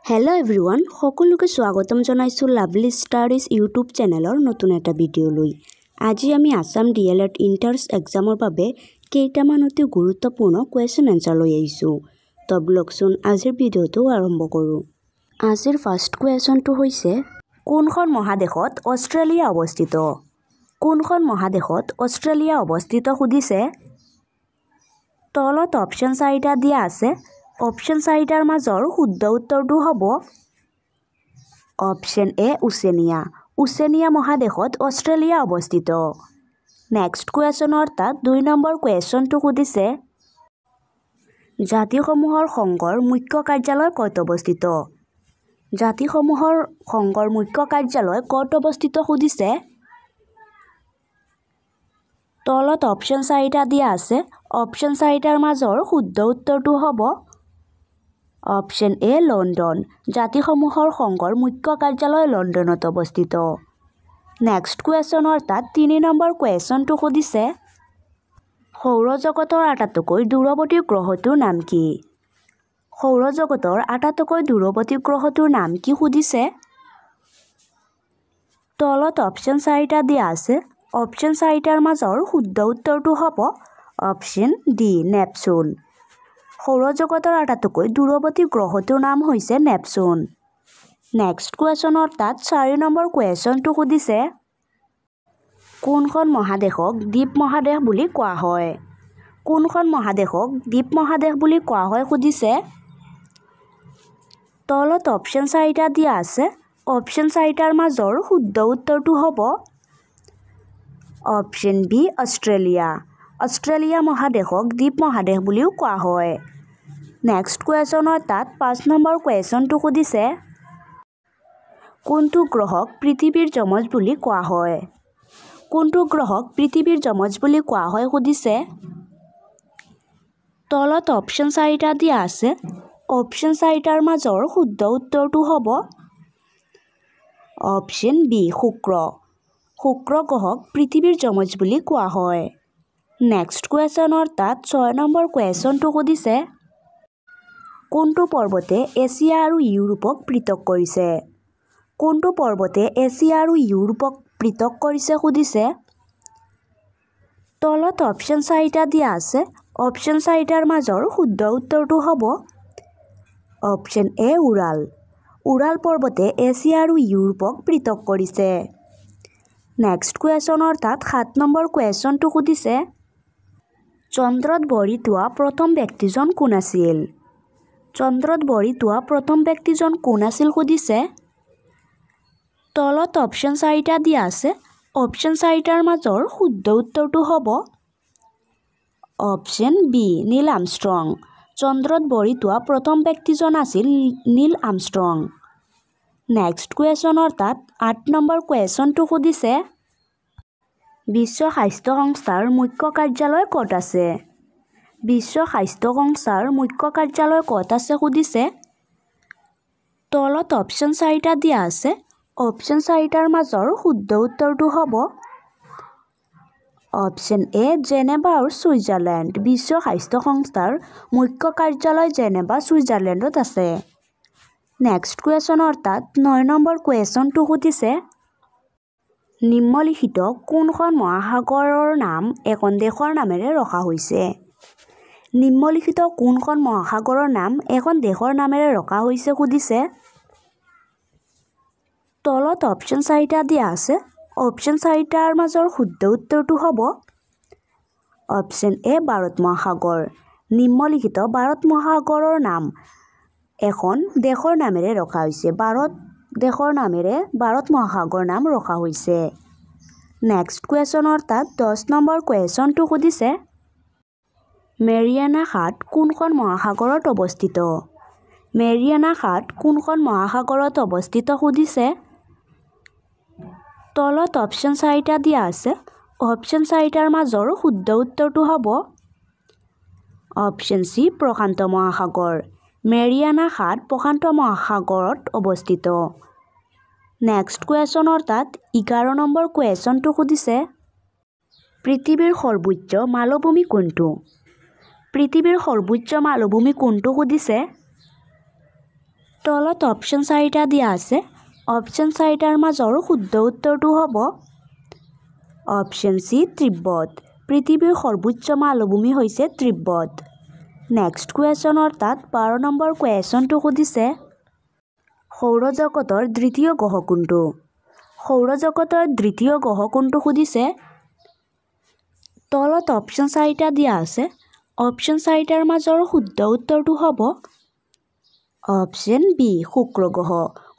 Hello everyone সকলোকে স্বাগতম জনাইছো লাভলি ষ্টাডিজ ইউটিউব চেনেলৰ নতুন এটা ভিডিও লৈ আজি আমি আসাম ডিএলএড ইন্টাৰ্স এক্সামৰ বাবে কেইটামান অতি গুৰুত্বপূৰ্ণ কোৱেশ্চন আনসাৰ লৈ আহিছো তো ব্লগচোন আজিৰ ভিডিওটো আৰম্ভ কৰো আজিৰ ফাৰ্স্ট কোৱেশ্চনটো হৈছে কোনখন মহাদেশত অষ্ট্ৰেলিয়া অৱস্থিত কোনখন মহাদেশত অষ্ট্ৰেলিয়া অৱস্থিত খুদিছে তলত অপচন 4টা দিয়া আছে অপশন 4টাৰ মাজৰ শুদ্ধ উত্তৰটো হ'ব অপশন এ ওশেনিয়া মহাদেশত অষ্ট্ৰেলিয়া অৱস্থিত নেক্সট কোৱেশ্চনৰ তাত 2 নম্বৰ কোৱেশ্চনটো খুদিছে জাতিসমূহৰ সংঘৰ মুখ্য কাৰ্যালয় ক'ত অৱস্থিত জাতিসমূহৰ সংঘৰ মুখ্য কাৰ্যালয় ক'ত অৱস্থিত খুদিছে তলত অপশন 4টা দিয়া আছে অপশন 4টাৰ মাজৰ শুদ্ধ উত্তৰটো হ'ব অপশন এ লণ্ডন জাতিসমূহৰ সংঘৰ মুখ্য কাৰ্যালয় লণ্ডনত অৱস্থিত নেক্সট কোৱেশ্চনৰ তাত 3 নম্বৰ কোৱেশ্চনটো খুদিছে সৌৰজগতৰ আটাইতকৈ দূৰৱৰ্তী গ্ৰহটোৰ নাম কি সৌৰজগতৰ আটাইতকৈ দূৰৱৰ্তী গ্ৰহটোৰ নাম কি খুদিছে তলত অপশন 4টা দিয়া আছে অপশন 4টাৰ মাজৰ শুদ্ধ উত্তৰটো হ'ব অপশন ডি নেপচুন সৌৰজগতৰ আটাইতকৈ দূৰৱৰ্তী গ্ৰহটোৰ নাম হৈছে নেপচুন নেক্সট কোৱেশ্চনৰ তাত 4 নম্বৰ কোৱেশ্চনটো খুদিছে কোনখন মহাদেশক দ্বীপ মহাদেশ বুলি কোৱা হয় কোনখন মহাদেশক দ্বীপ মহাদেশ বুলি কোৱা হয় খুদিছে তলত অপশন 4টা দিয়া আছে অপশন 4টাৰ মাজৰ শুদ্ধ উত্তৰটো হ'ব অপশন বি অষ্ট্ৰেলিয়া মহাদেশক দ্বীপ মহাদেশ বুলিও কোৱা হয় নেক্সট কোৱেশ্চনৰ তাত 5 নম্বৰ কোৱেশ্চনটো খুদিছে কোনটো গ্ৰহক পৃথিৱীৰ যমজ বুলি কোৱা হয় কোনটো গ্ৰহক পৃথিৱীৰ যমজ বুলি কোৱা হয় খুদিছে তলত অপশন 4টা দিয়া আছে অপশন 4টাৰ মাজৰ শুদ্ধ উত্তৰটো হ'ব অপশন বি শুক্ৰ গ্ৰহক পৃথিৱীৰ যমজ বুলি কোৱা হয় নেক্সট কোৱেশ্চনৰ তাত 6 নম্বৰ কোৱেশ্চনটো খুদিছে কোনটো পৰ্বতে এছিয়া আৰু ইউৰোপক পৃথক কৰিছে কোনটো পৰ্বতে এছিয়া আৰু ইউৰোপক পৃথক কৰিছে খুদিছে তলত অপশন 4টা দিয়া আছে অপশন 4টাৰ মাজৰ শুদ্ধ উত্তৰটো হ'ব অপশন এ উৰাল পৰ্বতে এছিয়া আৰু ইউৰোপক পৃথক কৰিছে নেক্সট কুৱেশ্যনৰ তাত 7 নম্বৰ কুৱেশ্যনটো খুদিছে চন্দ্ৰত ভৰি তোলা প্ৰথম ব্যক্তিজন কোন আছিল চন্দ্ৰত ভৰি তোলা প্ৰথম ব্যক্তিজন কোন আছিল খুদিছে তলত অপশন 4টা দিয়া আছে অপশন 4টাৰ মাজৰ শুদ্ধ উত্তৰটো হ'ব অপশন বি নীল আৰ্মষ্ট্ৰং চন্দ্ৰত ভৰি তোলা প্ৰথম ব্যক্তিজন আছিল নীল আৰ্মষ্ট্ৰং নেক্সট কুৱেশ্যনৰ তাত 8 নম্বৰ কুৱেশ্যনটো খুদিছে বিশ্ব স্বাস্থ্য সংস্থাৰ মুখ্য কাৰ্যালয় ক'ত আছে বিশ্ব স্বাস্থ্য সংস্থাৰ মুখ্য কাৰ্যালয় ক'ত আছে খুদিছে তলত অপশন 4টা দিয়া আছে অপশন 4টাৰ মাজৰ শুদ্ধ উত্তৰটো হ'ব অপশন এ জেনেভা আৰু ছুইজাৰলেণ্ড বিশ্ব স্বাস্থ্য সংস্থাৰ মুখ্য কাৰ্যালয় জেনেভা ছুইজাৰলেণ্ডত আছে নেক্সট কুৱেশ্যনৰ তাত 9 নম্বৰ কুৱেশ্যনটো খুদিছে নিম্নলিখিত কোনখন মহাসাগৰৰ নাম এখন দেশৰ নামেৰে ৰখা হৈছে নিম্নলিখিত কোনখন মহাসাগৰৰ নাম এখন দেশৰ নামেৰে ৰখা হৈছে খুদিছে তলত অপশন 4টা দিয়া আছে অপশন 4টাৰ মাজৰ শুদ্ধ উত্তৰটো হ'ব অপশন এ ভাৰত মহাসাগৰ নিম্নলিখিত ভাৰত মহাসাগৰৰ নাম এখন দেশৰ নামেৰে ৰখা হৈছে ভাৰত দেশৰ নামেৰে ভাৰত মহাসাগৰ নাম ৰখা হৈছে নেক্সট কুৱেশ্যনৰ তাত 10 নম্বৰ কুৱেশ্যনটো খুদিছে মেৰিয়ানা খাট কোনখন মহাসাগৰত অৱস্থিত মেৰিয়ানা খাট কোনখন মহাসাগৰত অৱস্থিত খুদিছে তলত অপশন 4টা দিয়া আছে অপশন 4টাৰ মাজৰ শুদ্ধ উত্তৰটো হ'ব অপশন সি প্ৰশান্ত মহাসাগৰ মেৰিয়ানা খাট প্ৰশান্ত মহাসাগৰত অৱস্থিত নেক্সট কুৱেশ্যনৰ তাত 11 নম্বৰ কুৱেশ্যনটো খুদিছে পৃথিৱীৰ সৰ্বোচ্চ মালভূমি কোনটো পৃথিৱীৰ সৰ্বোচ্চ মালভূমি কোনটো খুদিছে তলত অপশ্যন 4টা দিয়া আছে অপশ্যন 4টাৰ মাজৰ শুদ্ধ উত্তৰটো হ'ব অপশ্যন সি তিব্বত পৃথিৱীৰ সৰ্বোচ্চ মালভূমি হৈছে তিব্বত নেক্সট কুৱেশ্যন অৰ্থাৎ 12 নম্বৰ কুৱেশ্যনটো সুধিছে সৌৰজগতৰ দ্বিতীয় গ্ৰহ কোনটো সৌৰজগতৰ দ্বিতীয় গ্ৰহ কোনটো সুধিছে তলত অপশ্যন 4টা দিয়া আছে অপশ্যন 4টাৰ মাজৰ শুদ্ধ উত্তৰটো হ'ব অপশ্যন বি শুক্ৰ গ্ৰহ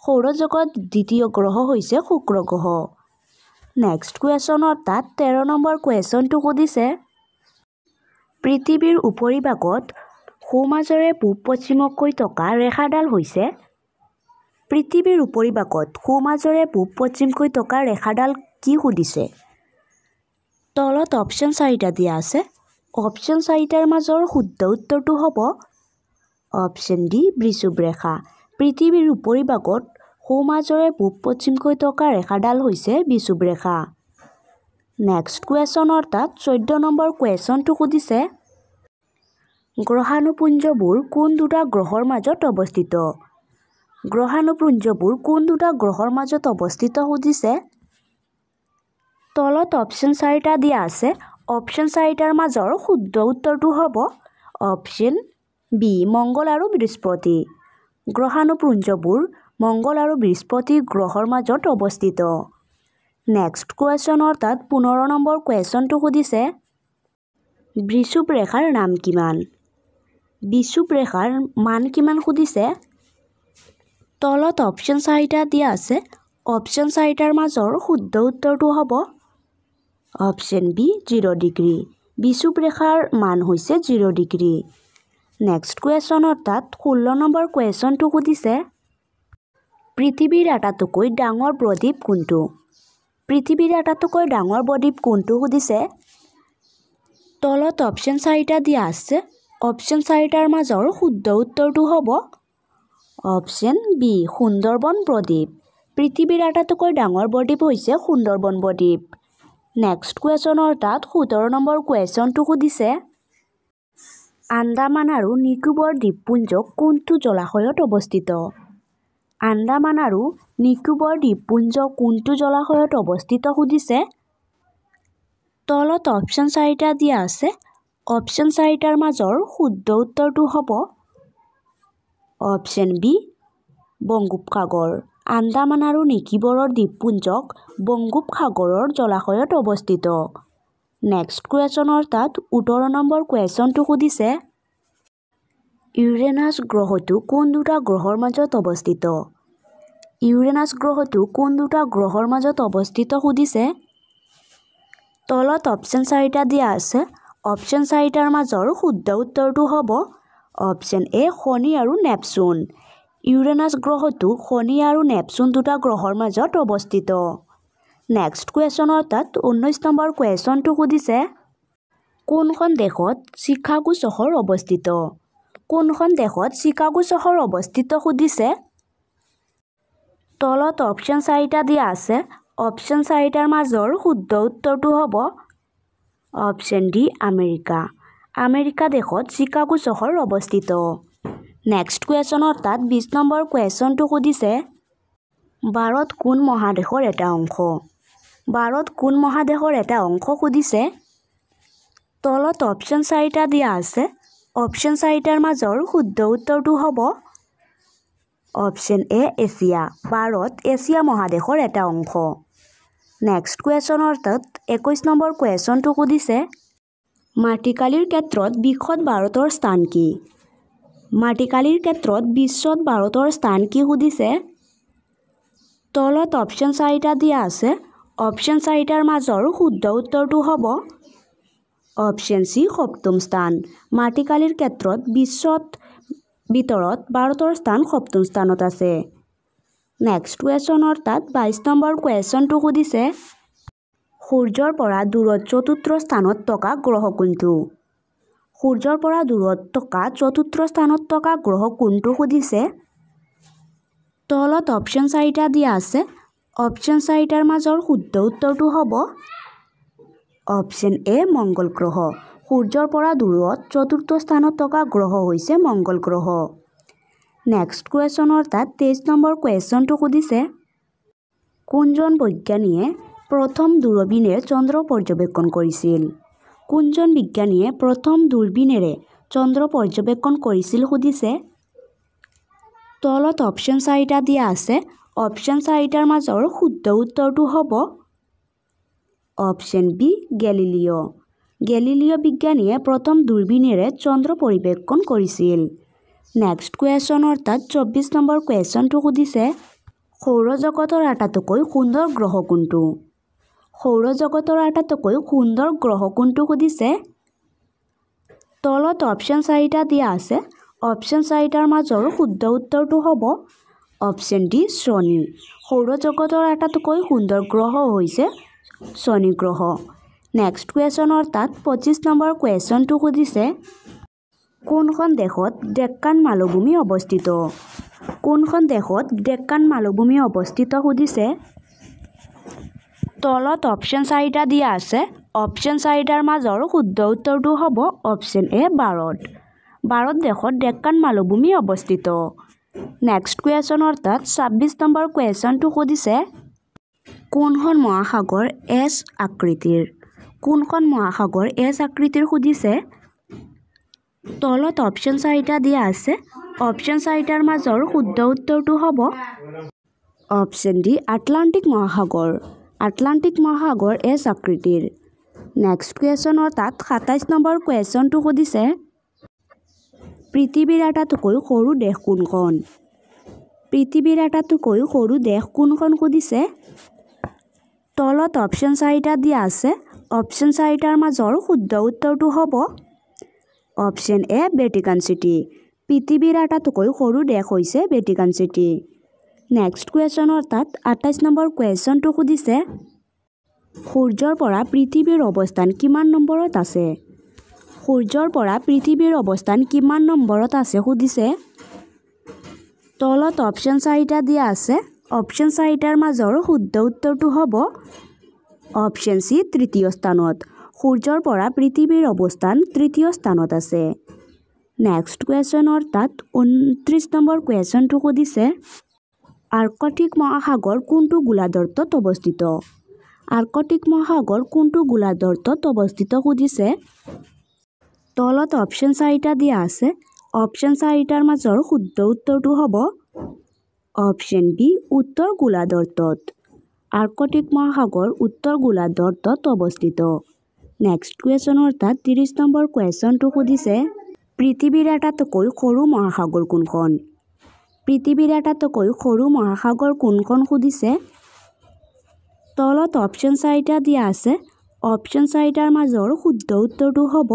সৌৰজগত দ্বিতীয় গ্ৰহ হৈছে শুক্ৰ গ্ৰহ নেক্সট কুৱেশ্যন অৰ্থাৎ 13 নম্বৰ কুৱেশ্যনটো সুধিছে পৃথিৱীৰ উপৰিভাগত সোঁমাজৰে পূব পশ্চিমকৈ থকা ৰেখাডাল হৈছে পৃথিৱীৰ উপৰিভাগত সোঁমাজৰে পূব পশ্চিমকৈ থকা ৰেখাডাল কি সুধিছে তলত অপশ্যন 4টা দিয়া আছে অপশ্যন 4টাৰ মাজৰ শুদ্ধ উত্তৰটো হ'ব অপশ্যন ডি বৃষুভ ৰেখা পৃথিৱীৰ উপৰিভাগত সোঁমাজৰে পূব পশ্চিমকৈ থকা ৰেখাডাল হৈছে বৃষুভ ৰেখা নেক্সট কুৱেশ্যন অৰ্থাৎ 14 নম্বৰ কুৱেশ্যনটো সুধিছে গ্ৰহাণুপুঞ্জবোৰ কোন দুটা গ্ৰহৰ মাজত অৱস্থিত গ্ৰহাণুপুঞ্জবোৰ কোন দুটা গ্ৰহৰ মাজত অৱস্থিত সুধিছে তলত অপশ্যন 4টা দিয়া আছে অপশ্যন 4টাৰ মাজৰ শুদ্ধ উত্তৰটো হ'ব অপশ্যন বি মংগল আৰু বৃহস্পতি গ্ৰহাণুপুঞ্জবোৰ মংগল আৰু বৃহস্পতি গ্ৰহৰ মাজত অৱস্থিত নেক্সট কুৱেশ্যন অৰ্থাৎ 15 নম্বৰ কুৱেশ্যনটো সুধিছে বৃষুভ ৰেখাৰ নাম কিমান বৃষুভ ৰেখাৰ মান কিমান সুধিছে তলত অপশ্যন 4টা দিয়া আছে অপশ্যন 4টাৰ মাজৰ শুদ্ধ উত্তৰটো হ'ব অপশ্যন বি 0 ডিগ্ৰী বৃষুভ ৰেখাৰ মান হৈছে 0 ডিগ্ৰী নেক্সট কুৱেশ্যন অৰ্থাৎ 16 নম্বৰ কুৱেশ্যনটো সুধিছে পৃথিৱীৰ আটাইতকৈ ডাঙৰ বদ্বীপ কোনটো পৃথিৱীৰ আটাইতকৈ ডাঙৰ বদ্বীপ কোনটো সুধিছে তলত অপশ্যন 4টা দিয়া আছে অপশ্যন 4টাৰ মাজৰ শুদ্ধ উত্তৰটো হ'ব অপশ্যন বি সুন্দৰবন বদ্বীপ পৃথিৱীৰ আটাইতকৈ ডাঙৰ বদ্বীপ হৈছে সুন্দৰবন বদ্বীপ নেক্সট কুৱেশ্যন অৰ্থাৎ 17 নম্বৰ কুৱেশ্যনটো সুধিছে আন্দামান আৰু নিকোবৰ দ্বীপপুঞ্জ কোনটো জলাশয়ত অৱস্থিত আন্দামান আৰু নিকোবৰ দ্বীপপুঞ্জ কোনটো জলাশয়ত অৱস্থিত সুধিছে তলত অপশ্যন 4টা দিয়া আছে অপশ্যন 4টাৰ মাজৰ শুদ্ধ উত্তৰটো হ'ব অপশ্যন বি বংগোপসাগৰ আন্দামান আৰু নিকোবৰৰ দ্বীপপুঞ্জক বংগোপসাগৰৰ জলাশয়ত অৱস্থিত নেক্সট কুৱেশ্যন অৰ্থাৎ 18 নম্বৰ কুৱেশ্যনটো সুধিছে ইউৰেনাছ গ্ৰহটো কোন দুটা গ্ৰহৰ মাজত অৱস্থিত ইউৰেনাছ গ্ৰহটো কোন দুটা গ্ৰহৰ মাজত অৱস্থিত সুধিছে তলত অপশ্যন 4টা দিয়া আছে অপশ্যন 4টাৰ মাজৰ শুদ্ধ উত্তৰটো হ'ব অপশ্যন এ শনি আৰু নেপচুন ইউৰেনাছ গ্ৰহটো শনি আৰু নেপচুন দুটা গ্ৰহৰ মাজত অৱস্থিত নেক্সট কুৱেশ্যন অৰ্থাৎ 19 নম্বৰ কুৱেশ্যনটো সুধিছে কোনখন দেশত চিকাগো চহৰ অৱস্থিত কোনখন দেশত চিকাগো চহৰ অৱস্থিত সুধিছে তলত অপশ্যন 4টা দিয়া আছে অপশ্যন 4টাৰ মাজৰ শুদ্ধ উত্তৰটো হ'ব অপশ্যন ডি আমেৰিকা আমেৰিকা দেশত চিকাগো চহৰ অৱস্থিত নেক্সট কুৱেশ্যন অৰ্থাৎ 20 নম্বৰ কুৱেশ্যনটো সুধিছে ভাৰত কোন মহাদেশৰ এটা অংশ ভাৰত কোন মহাদেশৰ এটা অংশ সুধিছে তলত অপশ্যন 4টা দিয়া আছে অপশ্যন 4টাৰ মাজৰ শুদ্ধ উত্তৰটো হ'ব option A Asia Bharat Asia মহাদেশৰ এটা অংশ নেক্সট কুৱেশ্যন অৰ্থাৎ 21 নম্বৰ কুৱেশ্যনটো সুধিছে মাটিকালিৰ ক্ষেত্ৰত বিশ্বত ভাৰতৰ স্থান কি মাটিকালিৰ ক্ষেত্ৰত বিশ্বত ভাৰতৰ স্থান কি সুধিছে তলত অপশ্যন 4টা দিয়া আছে অপশ্যন 4টাৰ মাজৰ শুদ্ধ উত্তৰটো হ'ব অপশ্যন সি সপ্তম স্থান মাটিকালিৰ ক্ষেত্ৰত বিশ্বত ভিতৰত ভাৰতৰ স্থান সপ্তম স্থানত আছে নেক্সট কুৱেশ্যন অৰ্থাৎ 22 নম্বৰ কুৱেশ্যনটো সুধিছে সূৰ্যৰ পৰা দূৰত চতুৰ্থ স্থানত থকা গ্ৰহ কোনটো সূৰ্যৰ পৰা দূৰত থকা চতুৰ্থ স্থানত থকা গ্ৰহ কোনটো সুধিছে তলত অপশ্যন 4টা দিয়া আছে অপশ্যন 4টাৰ মাজৰ শুদ্ধ উত্তৰটো হ'ব অপশ্যন এ মংগল গ্ৰহ সূৰ্যৰ পৰা দূৰত চতুৰ্থ স্থানত থকা গ্ৰহ হৈছে মংগল গ্ৰহ নেক্সট কুৱেশ্যনৰ তাত 23 নম্বৰ কুৱেশ্যনটো সুধিছে কোনজন বৈজ্ঞানিকে প্ৰথম দূৰবীনেৰে চন্দ্ৰ পৰ্যবেক্ষণ কৰিছিল? কোনজন বিজ্ঞানীয়ে প্ৰথম দূৰবীনেৰে চন্দ্ৰ পৰ্যবেক্ষণ কৰিছিল সুধিছে। তলত অপশ্যন 4টা দিয়া আছে। অপশ্যন 4টাৰ মাজৰ শুদ্ধ উত্তৰটো হ'ব অপশ্যন বি গেলিলিঅ'। গেলিলিঅ' বিজ্ঞানীয়ে প্ৰথম দূৰবীনেৰে চন্দ্ৰ পৰ্যবেক্ষণ কৰিছিল। নেক্সট কুৱেশ্যনৰ তাত 24 নম্বৰ কুৱেশ্যনটো সুধিছে সৌৰজগতৰ আটাইতকৈ সুন্দৰ গ্ৰহ কোনটো? সৌৰজগতৰ আটাইতকৈ সুন্দৰ গ্ৰহ কোনটো সুধিছে। তলত অপশ্যন 4টা দিয়া আছে। অপশ্যন 4টাৰ মাজৰ শুদ্ধ উত্তৰটো হ'ব অপশ্যন ডি শনি। সৌৰজগতৰ আটাইতকৈ সুন্দৰ গ্ৰহ হৈছে শনি গ্ৰহ। নেক্সট কুৱেশ্যনৰ তাত 25 নম্বৰ কুৱেশ্যনটো সুধিছে কোনখন দেশত ডেক্কান মালভূমি অৱস্থিত? কোনখন দেশত ডেক্কান মালভূমি অৱস্থিত সুধিছে। তলত অপশ্যন 4টা দিয়া আছে। অপশ্যন 4টাৰ মাজৰ শুদ্ধ উত্তৰটো হ'ব অপশ্যন এ ভাৰত। ভাৰত দেশত ডেক্কান মালভূমি অৱস্থিত। নেক্সট কুৱেশ্যনৰ তাত 26 নম্বৰ কুৱেশ্যনটো সুধিছে কোনখন মহাসাগৰ এছ আকৃতিৰ? কোনখন মহাসাগৰ এছ আকৃতিৰ সুধিছে। তলত অপশ্যন 4টা দিয়া আছে। অপশ্যন 4টাৰ মাজৰ শুদ্ধ উত্তৰটো হ'ব অপশ্যন ডি আটলাণ্টিক মহাসাগৰ। আটলাণ্টিক মহাসাগৰ এছ আকৃতিৰ। নেক্সট কুৱেশ্যনৰ তাত 27 নম্বৰ কুৱেশ্যনটো সুধিছে পৃথিৱীৰ আটাইতকৈ সৰু দেশ কোনখন? পৃথিৱীৰ আটাইতকৈ সৰু দেশ কোনখন সুধিছে। তলত অপশ্যন 4টা দিয়া আছে। অপশ্যন 4টাৰ মাজৰ শুদ্ধ উত্তৰটো হ'ব অপশ্যন এ ভেটিকান চিটি। পৃথিৱীৰ আটাইতকৈ সৰু দেশ হৈছে ভেটিকান চিটি। নেক্সট কুৱেশ্যনৰ তাত 28 নম্বৰ কুৱেশ্যনটো সুধিছে সূৰ্যৰ পৰা পৃথিৱীৰ অৱস্থান কিমান নম্বৰত আছে? সূৰ্যৰ পৰা পৃথিৱীৰ অৱস্থান কিমান নম্বৰত আছে সুধিছে। তলত অপশ্যন 4টা দিয়া আছে। অপশ্যন 4টাৰ মাজৰ শুদ্ধ উত্তৰটো হ'ব অপশ্যন চি তৃতীয় স্থানত। সূৰ্যৰ পৰা পৃথিৱীৰ অৱস্থান তৃতীয় স্থানত আছে। নেক্সট কুৱেশ্যনৰ তাত 29 নম্বৰ কুৱেশ্যনটো সুধিছে আৰ্কটিক মহাসাগৰ কোনটো গোলাৰ্ধত অৱস্থিত? আৰ্কটিক মহাসাগৰ কোনটো গোলাৰ্ধত অৱস্থিত সুধিছে। তলত অপশ্যন 4টা দিয়া আছে। অপশ্যন 4টাৰ মাজৰ শুদ্ধ উত্তৰটো হ'ব অপশ্যন বি উত্তৰ গোলাৰ্ধত। আৰ্কটিক মহাসাগৰ উত্তৰ গোলাৰ্ধত অৱস্থিত। নেক্সট কুৱেশ্যনৰ তাত 30 নম্বৰ কুৱেশ্যনটো সুধিছে পৃথিৱীৰ আটাইতকৈ সৰু মহাসাগৰ কোনখন? পৃথিৱীৰ আটাইতকৈ সৰু মহাসাগৰ কোনখন সুধিছে। তলত অপশ্যন 4টা দিয়া আছে। অপশ্যন 4টাৰ মাজৰ শুদ্ধ উত্তৰটো হ'ব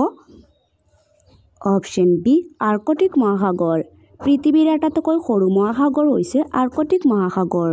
অপশ্যন বি আৰ্কটিক মহাসাগৰ। পৃথিৱীৰ আটাইতকৈ সৰু মহাসাগৰ হৈছে আৰ্কটিক মহাসাগৰ।